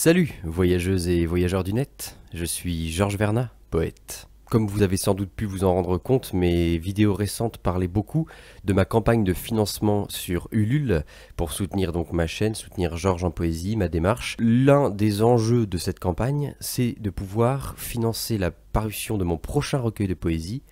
Salut, voyageuses et voyageurs du net, je suis Georges Vernat, poète. Comme vous avez sans doute pu vous en rendre compte, mes vidéos récentes parlaient beaucoup de ma campagne de financement sur Ulule pour soutenir donc ma chaîne, soutenir Georges en poésie, ma démarche. L'un des enjeux de cette campagne, c'est de pouvoir financer la parution de mon prochain recueil de poésie,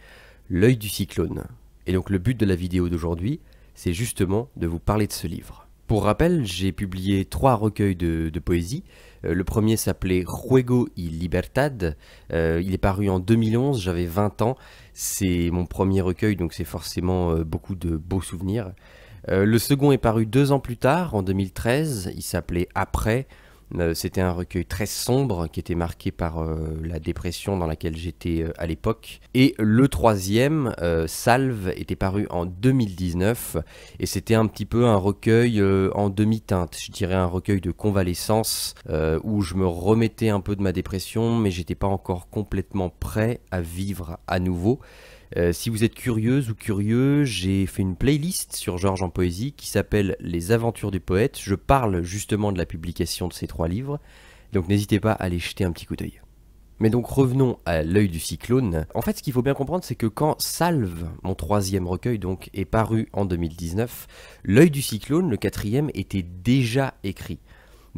L'œil du cyclone. Et donc le but de la vidéo d'aujourd'hui, c'est justement de vous parler de ce livre. Pour rappel, j'ai publié 3 recueils de poésie. Le premier s'appelait Juego y Libertad. Il est paru en 2011, j'avais 20 ans. C'est mon premier recueil, donc c'est forcément beaucoup de beaux souvenirs. Le second est paru 2 ans plus tard, en 2013. Il s'appelait Après. C'était un recueil très sombre qui était marqué par la dépression dans laquelle j'étais à l'époque. Et le troisième, Salve, était paru en 2019 et c'était un petit peu un recueil en demi-teinte, je dirais un recueil de convalescence où je me remettais un peu de ma dépression mais j'étais pas encore complètement prêt à vivre à nouveau. Si vous êtes curieuse ou curieux, j'ai fait une playlist sur Georges en poésie qui s'appelle Les Aventures du Poète. Je parle justement de la publication de ces 3 livres, donc n'hésitez pas à aller jeter un petit coup d'œil. Mais donc revenons à L'œil du cyclone. En fait, ce qu'il faut bien comprendre, c'est que quand Salve, mon 3e recueil, donc, est paru en 2019, L'œil du cyclone, le 4e, était déjà écrit.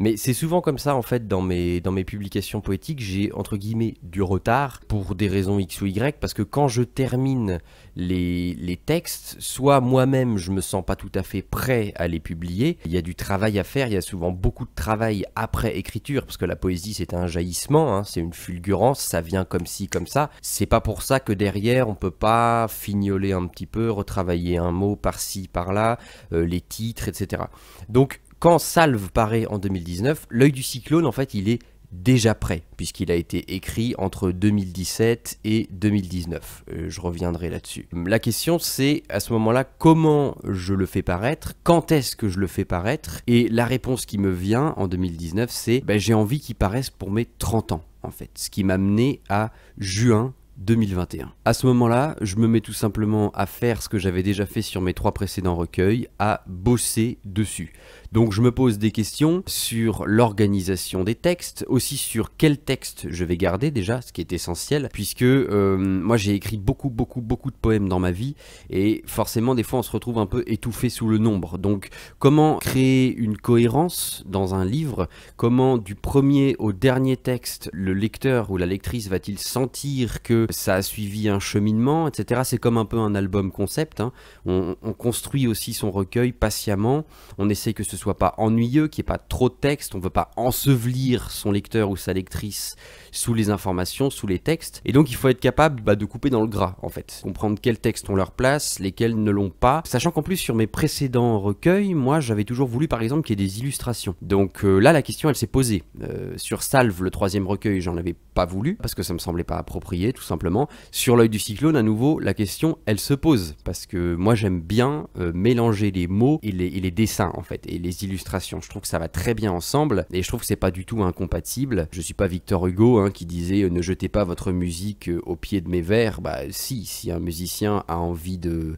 Mais c'est souvent comme ça en fait dans mes publications poétiques, j'ai entre guillemets du retard pour des raisons X ou Y, parce que quand je termine les textes, soit moi-même je me sens pas tout à fait prêt à les publier, il y a du travail à faire, il y a souvent beaucoup de travail après écriture, parce que la poésie c'est un jaillissement, hein, c'est une fulgurance, ça vient comme ci, comme ça, c'est pas pour ça que derrière on peut pas fignoler un petit peu, retravailler un mot par-ci, par-là, les titres, etc. Donc quand Salve paraît en 2019, L'œil du cyclone, en fait, il est déjà prêt, puisqu'il a été écrit entre 2017 et 2019. Je reviendrai là-dessus. La question, c'est, à ce moment-là, comment je le fais paraître? Quand est-ce que je le fais paraître? Et la réponse qui me vient en 2019, c'est j'ai envie qu'il paraisse pour mes 30 ans, en fait. Ce qui m'a mené à juin 2021. À ce moment-là, je me mets tout simplement à faire ce que j'avais déjà fait sur mes 3 précédents recueils, à bosser dessus. Donc je me pose des questions sur l'organisation des textes, aussi sur quel texte je vais garder déjà, ce qui est essentiel, puisque moi j'ai écrit beaucoup de poèmes dans ma vie, et forcément des fois on se retrouve un peu étouffé sous le nombre. Donc comment créer une cohérence dans un livre? Comment du premier au dernier texte, le lecteur ou la lectrice va-t-il sentir que ça a suivi un cheminement, etc. C'est comme un peu un album concept, hein. On construit aussi son recueil patiemment, on essaie que ce soit pas ennuyeux, qu'il n'y ait pas trop de texte, on veut pas ensevelir son lecteur ou sa lectrice sous les informations, sous les textes, et donc il faut être capable de couper dans le gras en fait, comprendre quels textes ont leur place, lesquels ne l'ont pas, sachant qu'en plus sur mes précédents recueils, moi j'avais toujours voulu par exemple qu'il y ait des illustrations, donc là la question elle s'est posée. Sur Salve, le 3e recueil, j'en avais pas voulu, parce que ça me semblait pas approprié tout simplement. Sur L'œil du cyclone, à nouveau, la question elle se pose, parce que moi j'aime bien mélanger les mots et les dessins en fait, et les illustrations, je trouve que ça va très bien ensemble, et je trouve que c'est pas du tout incompatible. Je suis pas Victor Hugo qui disait ne jetez pas votre musique au pied de mes vers. Bah si un musicien a envie de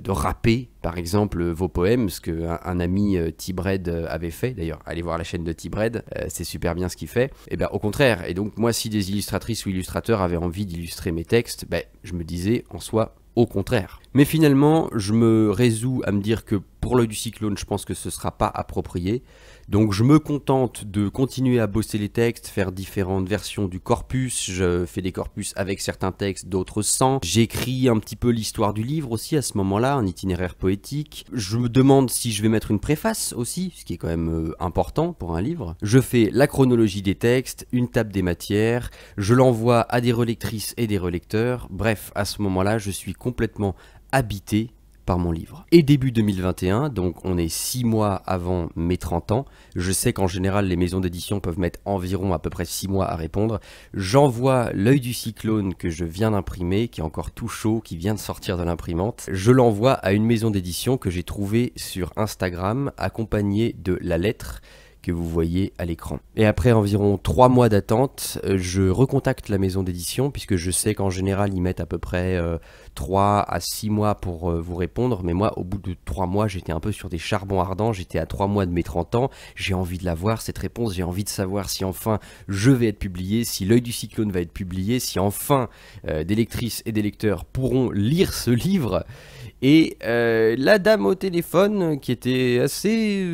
rapper par exemple vos poèmes, ce qu'un ami T-Bread avait fait, d'ailleurs allez voir la chaîne de T-Bread, c'est super bien ce qu'il fait, et bien au contraire, et donc moi si des illustratrices ou illustrateurs avaient envie d'illustrer mes textes, je me disais en soi au contraire. Mais finalement, je me résous à me dire que pour L'œil du cyclone, je pense que ce sera pas approprié. Donc je me contente de continuer à bosser les textes, faire différentes versions du corpus. Je fais des corpus avec certains textes, d'autres sans. J'écris un petit peu l'histoire du livre aussi à ce moment-là, un itinéraire poétique. Je me demande si je vais mettre une préface aussi, ce qui est quand même important pour un livre. Je fais la chronologie des textes, une table des matières. Je l'envoie à des relectrices et des relecteurs. Bref, à ce moment-là, je suis complètement habité par mon livre. Et début 2021, donc on est 6 mois avant mes 30 ans, je sais qu'en général les maisons d'édition peuvent mettre environ à peu près 6 mois à répondre, j'envoie L'œil du cyclone que je viens d'imprimer, qui est encore tout chaud, qui vient de sortir de l'imprimante, je l'envoie à une maison d'édition que j'ai trouvée sur Instagram, accompagnée de la lettre que vous voyez à l'écran. Et après environ 3 mois d'attente, je recontacte la maison d'édition puisque je sais qu'en général ils mettent à peu près 3 à 6 mois pour vous répondre, mais moi au bout de 3 mois j'étais un peu sur des charbons ardents, j'étais à 3 mois de mes 30 ans, j'ai envie de la voir cette réponse, j'ai envie de savoir si enfin je vais être publié, si L'Œil du Cyclone va être publié, si enfin des lectrices et des lecteurs pourront lire ce livre. Et la dame au téléphone, qui était assez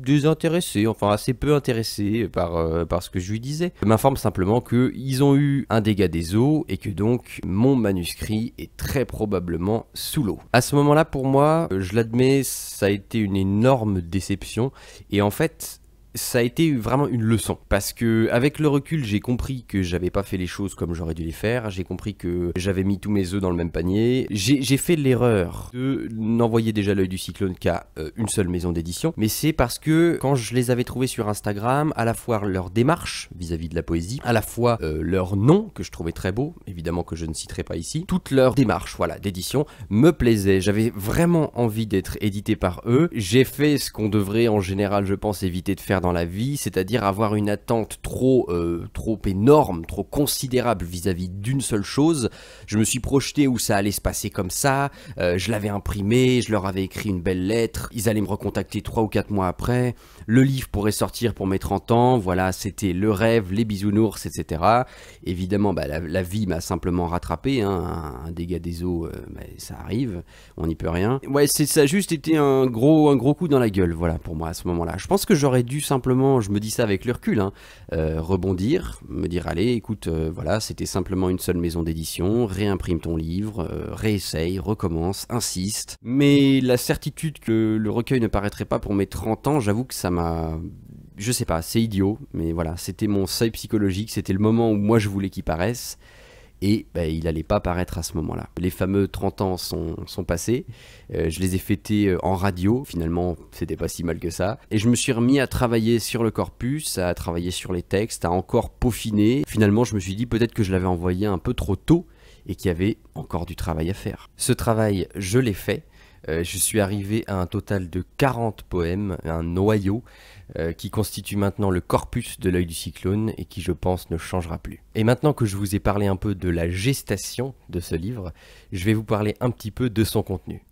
désintéressée, enfin assez peu intéressée par ce que je lui disais, m'informe simplement qu'ils ont eu un dégât des eaux et que donc mon manuscrit est très probablement sous l'eau. À ce moment-là, pour moi, je l'admets, ça a été une énorme déception. Et en fait, ça a été vraiment une leçon parce que avec le recul j'ai compris que j'avais pas fait les choses comme j'aurais dû les faire, j'ai compris que j'avais mis tous mes œufs dans le même panier, j'ai fait l'erreur de n'envoyer déjà L'Œil du Cyclone qu'à une seule maison d'édition, mais c'est parce que quand je les avais trouvés sur Instagram, à la fois leur démarche vis-à-vis de la poésie, à la fois leur nom que je trouvais très beau, évidemment que je ne citerai pas ici, toute leur démarche voilà, d'édition me plaisait, j'avais vraiment envie d'être édité par eux, j'ai fait ce qu'on devrait en général je pense éviter de faire dans la vie, c'est-à-dire avoir une attente trop énorme, trop considérable vis-à-vis d'une seule chose. Je me suis projeté où ça allait se passer comme ça, je l'avais imprimé, je leur avais écrit une belle lettre, ils allaient me recontacter 3 ou 4 mois après, le livre pourrait sortir pour mes 30 ans, voilà, c'était le rêve, les bisounours, etc. Évidemment, la vie m'a simplement rattrapé, hein, un dégât des eaux, ça arrive, on n'y peut rien. Ouais, ça a juste été un gros coup dans la gueule, voilà, pour moi à ce moment-là. Je pense que j'aurais dû simplement, je me dis ça avec le recul, hein, rebondir, me dire allez écoute, voilà, c'était simplement une seule maison d'édition, réimprime ton livre, réessaye, recommence, insiste. Mais la certitude que le recueil ne paraîtrait pas pour mes 30 ans, j'avoue que ça m'a... Je sais pas, c'est idiot, mais voilà, c'était mon seuil psychologique, c'était le moment où moi je voulais qu'il paraisse. Et il n'allait pas paraître à ce moment-là. Les fameux 30 ans sont passés, je les ai fêtés en radio, finalement c'était pas si mal que ça, et je me suis remis à travailler sur le corpus, à travailler sur les textes, à encore peaufiner. Finalement je me suis dit peut-être que je l'avais envoyé un peu trop tôt, et qu'il y avait encore du travail à faire. Ce travail, je l'ai fait. Je suis arrivé à un total de 40 poèmes, un noyau, qui constitue maintenant le corpus de L'Œil du Cyclone et qui je pense ne changera plus. Et maintenant que je vous ai parlé un peu de la gestation de ce livre, je vais vous parler un petit peu de son contenu.